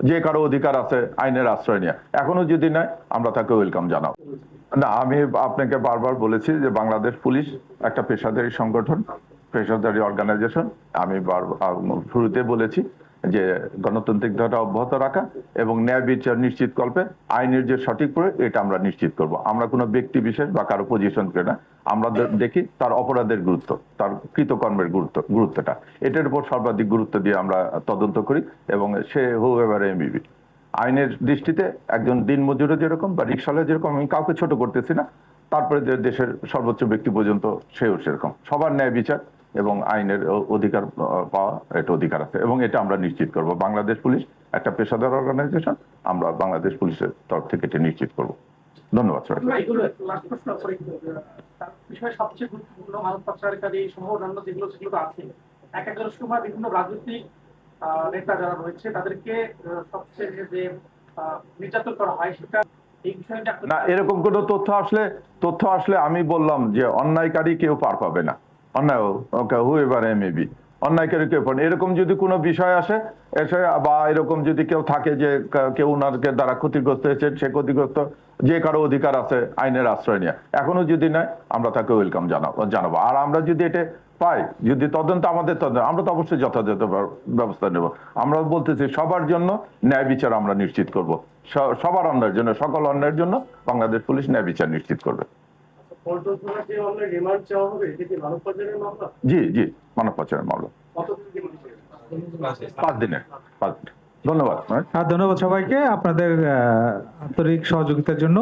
যে কারো অধিকার আছে আইনের আশ্রয় নিয়ে, এখনো যদি নেয় আমরা তাকে ওয়েলকাম জানাবো। না, আমি আপনাকে বারবার বলেছি যে বাংলাদেশ পুলিশ একটা পেশাদারী সংগঠন, পেশাদারী অর্গানাইজেশন। আমি শুরুতে বলেছি যে গণতান্ত্রিক ধারা অব্যাহত রাখা এবং ন্যায় বিচার নিশ্চিত করবে, আইনের যে সঠিক প্রয়োগ এটা আমরা নিশ্চিত করব। আমরা কোনো ব্যক্তি বিশেষ বা কারো পজিশনকে না, আমরা দেখি তার অপরাধের গুরুত্ব, তার কৃতকর্মের গুরুত্বটা, এটার উপর সর্বাধিক গুরুত্ব দিয়ে আমরা তদন্ত করি। এবং সে হুএভার এ মে বি, আইনের দৃষ্টিতে একজন দিনমজুরও যেরকম বা রিকশাওয়ালা যেরকম, আমি কাউকে ছোট করতেছি না, তারপরে যে দেশের সর্বোচ্চ ব্যক্তি পর্যন্ত সেও সেরকম, সবার ন্যায় বিচার এবং আইনের অধিকার পাওয়া, এটা অধিকার আছে এবং এটা আমরা নিশ্চিত করব। বাংলাদেশ পুলিশ একটা পেশাদার অর্গানাইজেশন, আমরা বাংলাদেশ পুলিশের তরফ থেকে এটা নিশ্চিত করব। ধন্যবাদ স্যার। বিষয় সবচেয়ে গুরুত্বপূর্ণ মানব পাচারকারী সহ অন্যান্য যেগুলো সেগুলো আছে, এক একজন সময় বিভিন্ন রাজনৈতিক নেতা যারা রয়েছে তাদেরকে সবচেয়ে যে নির্যাতন করা হয় সেটা, এই বিষয়টা না, এরকম কোন তথ্য আসলে আমি বললাম যে অন্যায়কারী কেউ পার পাবে না। অন্যায় হুএভার এ মে বি, অন্যায়কারী কেউ পাবে না। এরকম যদি কোনো বিষয় আসে এসে বা এরকম যদি কেউ থাকে যে কেউ ওনাকে দ্বারা ক্ষতিগ্রস্ত হয়েছে, সে ক্ষতিগ্রস্ত, যে কারো অধিকার আছে আইনের আশ্রয় নিয়ে, এখনো যদি নেয় আমরা তাকে ওয়েলকাম জানাবো। আর আমরা যদি এটা পাই, যদি তদন্ত আমাদের তদন্ত, আমরা তো অবশ্যই যথাযথ ব্যবস্থা নেব। আমরা বলতেছি সবার জন্য ন্যায় বিচার আমরা নিশ্চিত করব। সবার অন্যায়ের জন্য, সকল অন্যায়ের জন্য বাংলাদেশ পুলিশ ন্যায় বিচার নিশ্চিত করবে। জি জি, মানব পাচারের মামলা 5 দিনের। ধন্যবাদ। ধন্যবাদ সবাইকে আপনাদের আন্তরিক সহযোগিতার জন্য।